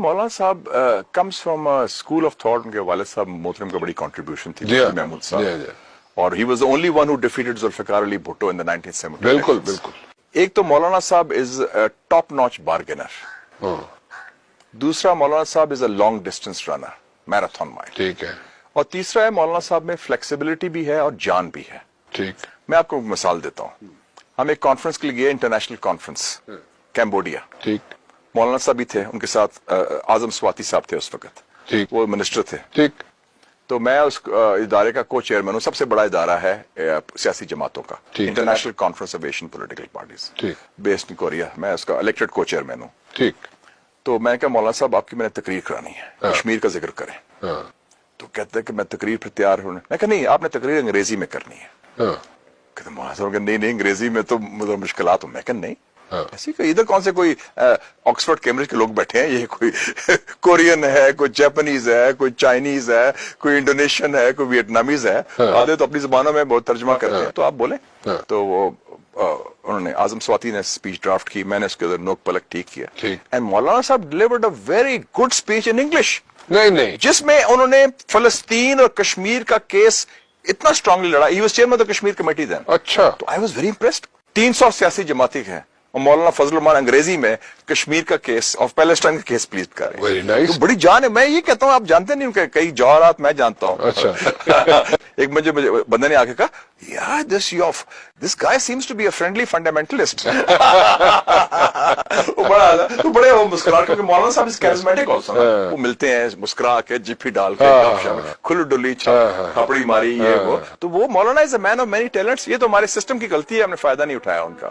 مولانا صاحب comes from school of thought. ان کے والد صاحب محترم کا بڑی کنٹریبیوشن تھی محمود صاحب, اور he was the only one who defeated Zulfikar Ali Bhutto in the 1970s. بالکل بالکل. ایک تو مولانا صاحب از ٹاپ ناچ بارگینر, دوسرا مولانا صاحب is a long distance runner, marathon mind. ٹھیک ہے. اور تیسرا ہے مولانا صاحب میں فلیکسیبلٹی بھی ہے اور جان بھی ہے. ٹھیک. میں آپ کو مثال دیتا ہوں. ہم ایک کانفرنس کے لیے گئے, انٹرنیشنل کانفرنس کیمبوڈیا. ٹھیک. مولانا صاحب بھی تھے, ان کے ساتھ اعظم سواتی صاحب تھے اس وقت. ٹھیک. وہ منسٹر تھے. ٹھیک. تو میں اس ادارے کا کو چیئرمین ہوں. سب سے بڑا ادارہ ہے سیاسی جماعتوں کا, international conference of Asian political parties based in Korea. میں اس کا الیکٹڈ کو چیئرمین ہوں. ٹھیک. تو میں نے کہا مولانا صاحب آپ کی میں نے تقریر کرانی ہے, کشمیر کا ذکر کریں. تو کہتے ہیں کہ میں تقریر پہ تیار ہوں. میں کہا نہیں, آپ نے تقریر انگریزی میں کرنی ہے. کہتے مولانا صاحب نہیں انگریزی میں تو مشکلات ہوں. میں کہا نہیں, ایسی کہ ادھر کون سے کوئی آکسفورڈ کیمبرج کے لوگ بیٹھے ہیں, یہ کوئی کورین ہے, کوئی جاپنیز ہے, کوئی چائنیز ہے, کوئی انڈونیشین ہے, کوئی ویٹنامیز ہے, آدھے تو اپنی زبانوں میں بہت ترجمہ کرتے ہیں, تو آپ بولیں. تو وہ انہوں نے اعظم سواتی نے اسپیچ ڈرافٹ کی, میں نے اس کے ادھر نوک پلک ٹھیک کیا, اینڈ مولانا صاحب delivered a very good speech in English. نہیں, جس میں انہوں نے فلسطین اور کشمیر کا کیس اتنا اسٹرانگلی لڑا. He was chairman of the Kashmir committee then. اچھا. تو آئی واز ویری امپریسڈ. 300 سیاسی جماعتی ہیں, اور مولانا فضل الرحمان انگریزی میں کشمیر کا کیس آف پیلسٹائن کا کیس پلیز کر رہے ہیں. Very nice. تو بڑی جان ہے. میں یہ کہتا ہوں آپ جانتے نہیں کہ کئی جوہرات میں جانتا ہوں. اچھا. ایک مجھے بندے نے آ کے کہا یار this guy seems to be a friendly fundamentalist. تو بڑے وہ مسکرا, کیونکہ مولانا صاحب از کیرزمیٹک آلسو. وہ ملتے ہیں مسکرا کے, جپھی ڈال کے, کھل ڈلی تھپڑی ماری, یہ وہ. تو وہ مولانا از اے مین آف مینی ٹیلنٹس. یہ تو ہمارے سسٹم کی غلطی ہے, ہم نے فائدہ نہیں اٹھایا ان کا.